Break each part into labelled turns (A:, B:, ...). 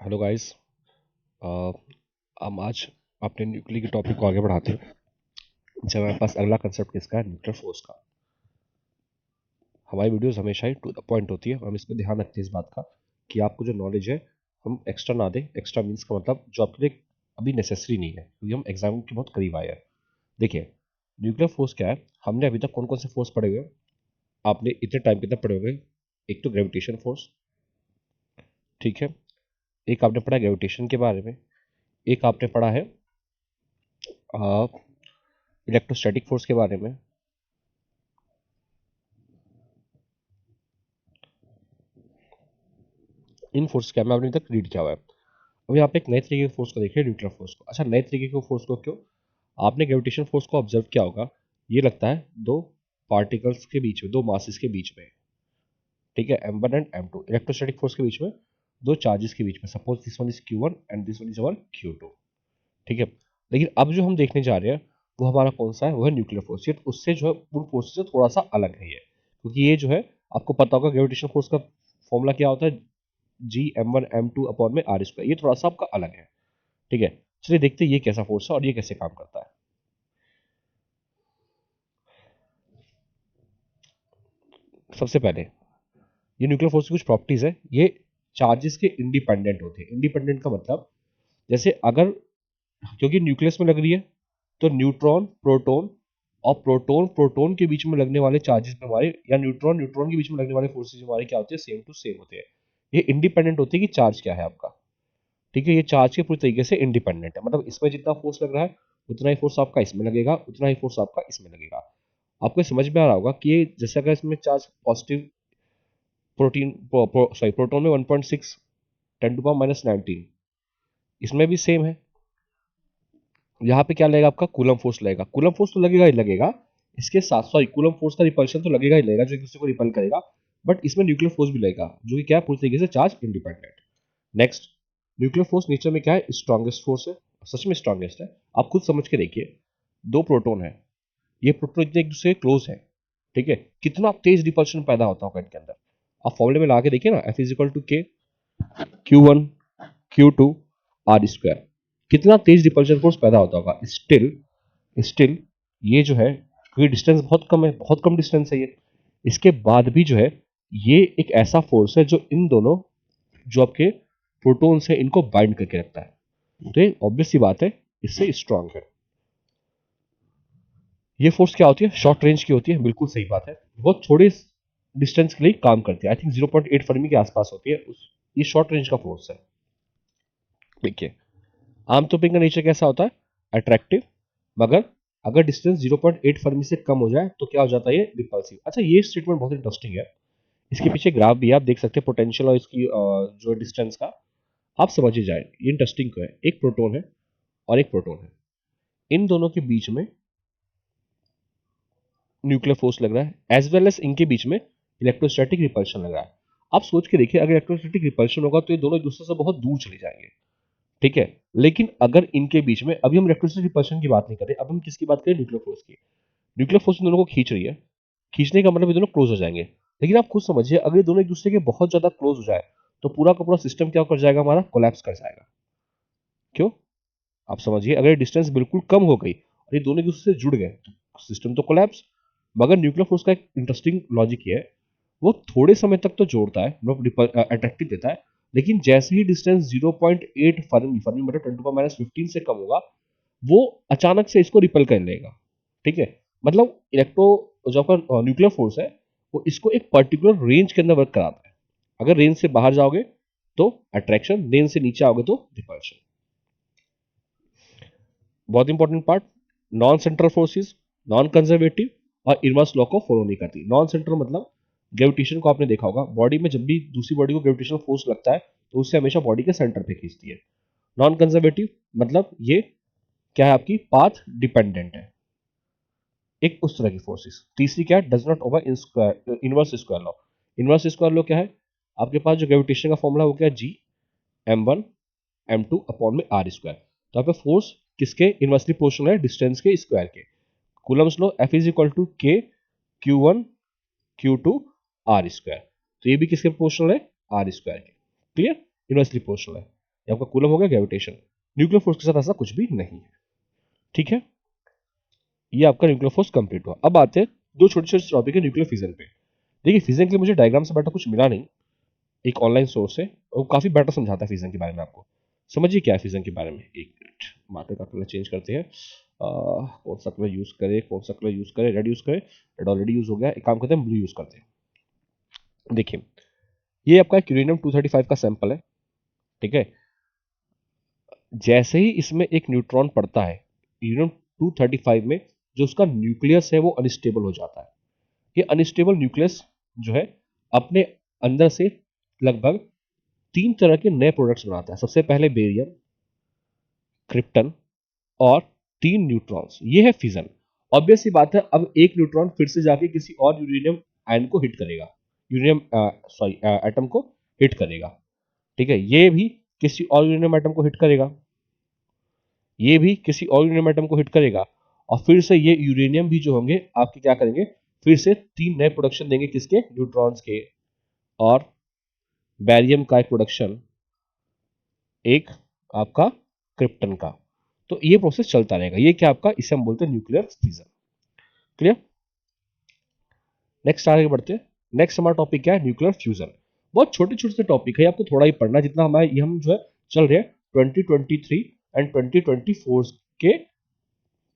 A: Hello guys. हम आज अपने न्यूक्लियर के टॉपिक को आगे बढ़ाते हैं। जब हमारे पास अगला कंसेप्ट किसका है, न्यूक्लियर फोर्स का। हमारी वीडियोस हमेशा ही टू द पॉइंट होती है और हम इस पर ध्यान रखते हैं इस बात का कि आपको जो नॉलेज है हम एक्स्ट्रा ना दें। एक्स्ट्रा मीन्स का मतलब जो आपके लिए अभी नेसेसरी नहीं है, क्योंकि हम एग्जाम के बहुत करीब आए हैं। देखिए, न्यूक्लियर फोर्स क्या है। हमने अभी तक कौन कौन से फोर्स पढ़े हुए हैं? आपने इतने टाइम कितना पढ़े हुए? एक तो ग्रेविटेशन फोर्स, ठीक है। एक आपने पढ़ा ग्रेविटेशन के बारे में। एक आपने पढ़ा है इलेक्ट्रोस्टैटिक फोर्स के बारे में। इन फोर्स क्या मैं अभी तक रीड किया हुआ है। अब यहाँ पे एक नए तरीके के फोर्स को देखिए, न्यूक्लियर फोर्स को। अच्छा, नए तरीके के फोर्स को क्यों? आपने ग्रेविटेशन फोर्स को ऑब्जर्व किया होगा। ये लगता है दो पार्टिकल्स के बीच में, दो मासेस के बीच में, ठीक है, m1 and m2। Electrostatic force के बीच में दो चार्जेस के बीच में, suppose this one is q1 and this one is our q2, ठीक है। लेकिन अब जो हम देखने जा रहे हैं वो हमारा कौन सा है? वो है न्यूक्लियर फोर्स। ये उससे जो है उन फोर्स से थोड़ा सा अलग है ये, क्योंकि ये जो है, आपको पता होगा ग्रेविटेशन फोर्स का फॉर्मूला क्या होता है, G m1 m2 अपॉन में r स्क्वायर। ये थोड़ा सा आपका अलग है, ठीक है। चलिए देखते हैं ये कैसा फोर्स है और ये कैसे काम करता है। सबसे पहले, ये न्यूक्लियर फोर्स की कुछ प्रॉपर्टीज है। ये चार्जेस के इंडिपेंडेंट होते हैं। इंडिपेंडेंट का मतलब, जैसे अगर, क्योंकि न्यूक्लियस में लग रही है, तो न्यूट्रॉन प्रोटॉन और प्रोटॉन प्रोटॉन के बीच में लगने वाले चार्जेस में हमारे, या न्यूट्रॉन न्यूट्रॉन के बीच में लगने वाले फोर्सेज हमारे क्या होते हैं? सेम टू सेम होते हैं। ये इंडिपेंडेंट होते हैं कि चार्ज क्या है आपका, ठीक है। ये चार्ज के पूरी तरीके से इंडिपेंडेंट है, मतलब इसमें जितना फोर्स लग रहा है उतना ही फोर्स आपका इसमें लगेगा, उतना ही फोर्स आपका इसमें लगेगा। आपको समझ में आ रहा होगा कि ये जैसे अगर इसमें चार्ज पॉजिटिव प्रोटॉन में 1.6 10 टू पावर माइनस 19, इसमें भी सेम है। यहाँ पे क्या लगेगा आपका? कूलम फोर्स लगेगा। कूलम फोर्स तो लगेगा ही लगेगा, इसके साथ सॉरी कूलम फोर्स का रिपल्शन तो लगेगा ही लगेगा, जो एक दूसरे को रिपल करेगा। बट इसमें न्यूक्लियर फोर्स भी लगेगा, जो कि क्या है? पूरी तरीके से charge independent. Next, nuclear force nature में क्या है? स्ट्रॉन्गेस्ट फोर्स है। सच में स्ट्रॉन्गेस्ट है। आप खुद समझ के देखिए, दो प्रोटॉन है, ये प्रोटॉन इतने एक दूसरे के क्लोज है, ठीक है। कितना तेज रिपल्शन पैदा होता होगा इनके अंदर। आप फॉर्मूले में लगा के देखिए ना, F is equal to k Q1 Q2 are square. कितना तेज रिपल्शन फोर्स पैदा होता होगा। स्टिल स्टिल ये जो है, क्योंकि डिस्टेंस बहुत कम है, बहुत कम डिस्टेंस है ये, इसके बाद भी जो है, ये एक ऐसा फोर्स है जो इन दोनों, जो आपके प्रोटॉन से, इनको बाइंड करके रखता है। तो ये ऑब्वियस सी बात है, इससे स्ट्रांग है। ये फोर्स क्या होती है? शॉर्ट रेंज की होती है, बिल्कुल सही बात है। बहुत थोड़े डिस्टेंस के लिए काम करती है। आई थिंक 0.8 फर्मी के आसपास होती है ये शॉर्ट रेंज का फोर्स है। देखिए, आमतौर पर इनका नेचर कैसा होता है? अट्रैक्टिव। मगर अगर डिस्टेंस 0.8 फर्मी से कम हो जाए तो क्या हो जाता है? ये रिपल्सिव। अच्छा, ये स्टेटमेंट बहुत इंटरेस्टिंग है। इसके पीछे ग्राफ भी आप देख सकते हैं, पोटेंशियल और इसकी जो डिस्टेंस का। आप समझिए जाए ये इंटरेस्टिंग क्यों है। एक प्रोटॉन है और एक प्रोटॉन है, इन दोनों के बीच में न्यूक्लियर फोर्स लग रहा है, एज वेल एज इनके बीच में इलेक्ट्रोस्टैटिक रिपल्शन लग रहा है। आप सोच के देखिए, अगर इलेक्ट्रोस्टैटिक रिपल्शन होगा तो ये दोनों एक दूसरे से बहुत दूर चले जाएंगे, ठीक है। लेकिन अगर इनके बीच में, अभी हम इलेक्ट्रोस्टैटिक रिपल्शन की बात नहीं कर रहे, अब हम किसकी बात करें? न्यूक्लियर फोर्स की। न्यूक्लियर फोर्स इन दोनों को खींच रही है। खींचने का मतलब ये दोनों क्लोज हो जाएंगे। लेकिन आप खुद समझिए, अगर ये दोनों एक दूसरे के बहुत ज्यादा क्लोज हो जाए तो पूरा का पूरा सिस्टम क्या कर जाएगा? हमारा कोलैप्स कर जाएगा। क्यों? आप समझिए, अगर डिस्टेंस बिल्कुल कम हो गई और ये दोनों एक दूसरे से जुड़ गए तो सिस्टम तो कोलैप्स। मगर न्यूक्लियर फोर्स का एक इंटरेस्टिंग लॉजिक ये है, वो थोड़े समय तक तो जोड़ता है, मतलब अट्रैक्टिव देता है। लेकिन जैसे ही डिस्टेंस 0.8 फर्मी, फर्मी मतलब 10⁻15 से कम होगा, वो अचानक से इसको रिपल कर लेगा, ठीक है। मतलब इलेक्ट्रो, जो आपका न्यूक्लियर फोर्स है, वो इसको एक पर्टिकुलर रेंज के अंदर वर्क कराता है। अगर रेंज से बाहर जाओगे तो अट्रैक्शन, रेंज से नीचे आओगे तो रिपल्शन। बहुत important part, non central forces, non conservative और इनवर्स लॉ को फॉलो नहीं करती। नॉन सेंट्रल मतलब, ग्रेविटेशन को आपने देखा होगा, बॉडी में जब भी दूसरी बॉडी को ग्रेविटेशनल फोर्स लगता है तो उससे हमेशा बॉडी के सेंटर पे खींचती है। नॉन कंजर्वेटिव मतलब ये क्या है? आपकी पाथ डिपेंडेंट है, एक उस तरह की फोर्सेस। तीसरी क्या है? Does not obey inverse square law. Inverse square law क्या है? आपके पास जो ग्रेविटेशन का फॉर्मूला वो क्या है? G m1 m2 अपॉन में r स्क्वायर। तो यहाँ पे फोर्स किसके इनवर्सली प्रोपोर्शनल है? डिस्टेंस के स्क्वायर के। Coulomb's law, F is equal to k Q1 Q2 r square. तो ये भी किसके प्रोपोर्शनल है? r स्क्वायर के। क्लियर? इनवर्सली प्रोपोर्शनल है। ये आपका कूलम हो गया ग्रेविटेशन। न्यूक्लियर फोर्स के साथ ऐसा कुछ भी नहीं है, ठीक है। ये आपका न्यूक्लियर फोर्स कंप्लीट हुआ। अब आते हैं दो छोटे छोटे टॉपिक है न्यूक्लियर फिजन पे। देखिए फिजन के लिए मुझे डायग्राम से बेटर कुछ मिला नहीं, एक ऑनलाइन सोर्स है और काफी बेटर समझाता है फिजन के बारे में आपको। समझिए क्या है फिजन के बारे में। एक मिनट, मार्कर का कलर चेंज करते हैं। कौन सा कलर यूज करें, कौन सा कलर यूज करें, रेड यूज करें, रेड ऑलरेडी यूज हो गया, एक काम करते हैं ब्लू यूज करते हैं। देखिए ये आपका यूरेनियम 235 का सैंपल है, ठीक है। जैसे ही इसमें एक न्यूट्रॉन पड़ता है यूरेनियम 235 में, जो उसका न्यूक्लियस है वो अनस्टेबल हो जाता है। ये अनस्टेबल न्यूक्लियस जो है अपने अंदर से लगभग 3 तरह के नए प्रोडक्ट्स बनाता है। सबसे पहले बेरियम, क्रिप्टन और 3 न्यूट्रॉन्स। ये है फिजन। ऑब्वियस सी बात है, अब एक न्यूट्रॉन फिर से जाके किसी और यूरेनियम आयन को हिट करेगा, यूरेनियम सॉरी एटम को हिट करेगा, ठीक है। ये भी किसी और यूरेनियम एटम को हिट करेगा, ये भी किसी और यूरेनियम एटम को हिट करेगा, और फिर से ये यूरेनियम भी जो होंगे आपके क्या करेंगे, फिर से 3 नए प्रोडक्शन देंगे, किसके, न्यूट्रॉन्स के। और बैरियम का एक प्रोडक्शन, एक आपका क्रिप्टन का। तो ये प्रोसेस चलता रहेगा। ये क्या आपका, इसे हम बोलते हैं न्यूक्लियर फिजन। क्लियर। नेक्स्ट आगे बढ़ते हैं। नेक्स्ट हमारा टॉपिक क्या है, न्यूक्लियर फ्यूजन। बहुत छोटे छोटे से टॉपिक है, आपको थोड़ा ही पढ़ना, जितना हमारे ये हम जो है चल रहे हैं 2023 एंड 2024 के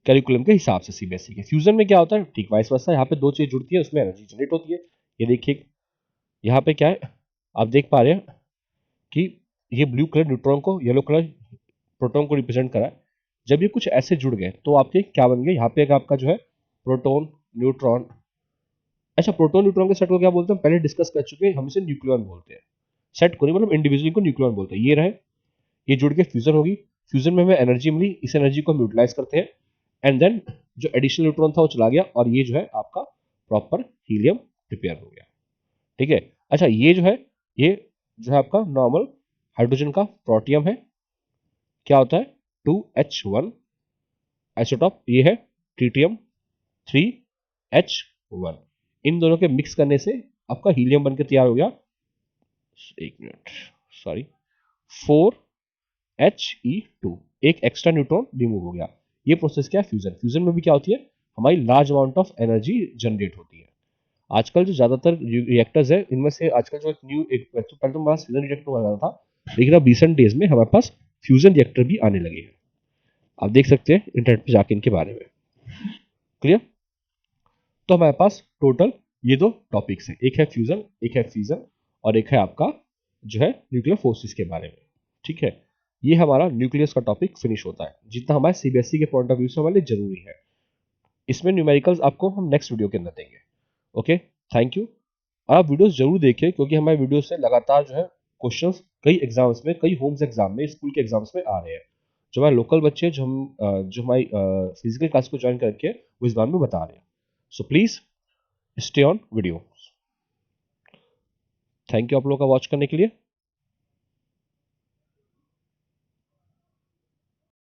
A: कैरिकुलम के हिसाब से सीबीएसई के। फ्यूजन में क्या होता है, ठीक वाइस वर्सा, यहाँ पे दो चीज जुड़ती है, उसमें एनर्जी जनरेट होती है। ये देखिए यहाँ पे क्या है, आप देख पा रहे हैं कि ये ब्लू कलर न्यूट्रॉन को, येलो कलर प्रोटॉन को रिप्रेजेंट करा है। जब ये कुछ ऐसे जुड़ गए तो आपके क्या बन गए, यहाँ पे आपका जो है प्रोटॉन न्यूट्रॉन। अच्छा, प्रोटॉन न्यूट्रॉन के सेट को क्या बोलते हैं, पहले डिस्कस कर चुके हैं, हम इसे न्यूक्लियन बोलते हैं। सेट को नहीं, मतलब इंडिविजुअल को न्यूक्लियन बोलते हैं। ये रहे, ये जुड़ के फ्यूजन होगी, फ्यूजन में हमें एनर्जी मिली, इस एनर्जी को हम यूटिलाइज करते हैं, एंड देन जो एडिशनल न्यूट्रॉन था वो चला गया, और ये जो है आपका प्रॉपर हीलियम प्रिपेयर हो गया, ठीक है। अच्छा ये जो है आपका नॉर्मल हाइड्रोजन का प्रोटियम है, क्या होता है 2H1 आइसोटॉप, ये है ट्रिटियम 3H1। इन दोनों के मिक्स करने से आपका हीलियम बनकर तैयार हो गया, एक मिनट सॉरी, 4He2, एक एक्स्ट्रा न्यूट्रॉन रिमूव हो गया। ये प्रोसेस क्या है, फ्यूजन। फ्यूजन में भी क्या होती है, हमारी large amount of energy generate होती है। आजकल जो ज्यादातर रिएक्टर्स है, इनमें से आजकल जो एक पहले तो हमारा फ्यूजन रिएक्टर हुआ था, लेकिन अब रिसेंट डेज में हमारे पास फ्यूजन रिएक्टर भी आने लगे हैं। आप देख सकते हैं इंटरनेट पे जाके इनके बारे में। क्लियर। तो हमारे पास टोटल ये दो टॉपिक्स हैं, एक है फ्यूजन, एक है फिजन, और एक है आपका जो है न्यूक्लियर फोर्सेस के बारे में, ठीक है। ये हमारा न्यूक्लियस का टॉपिक फिनिश होता है, जितना हमारे सीबीएसई के पॉइंट ऑफ व्यू से हमारे लिए जरूरी है। इसमें न्यूमेरिकल्स आपको हम नेक्स्ट वीडियो के अंदर देंगे। Okay, thank you. आप वीडियोस जरूर देखिए, क्योंकि हमारे वीडियो से लगातार जो है क्वेश्चंस कई एग्जाम्स में, कई होम्स एग्जाम में, स्कूल के एग्जाम्स में आ रहे हैं। जो हमारे लोकल बच्चे जो हमारी फिजिकल क्लास को ज्वाइन करके वो इस बारे में बता रहे हैं। So please stay on video. Thank you आप लोगों का वॉच करने के लिए।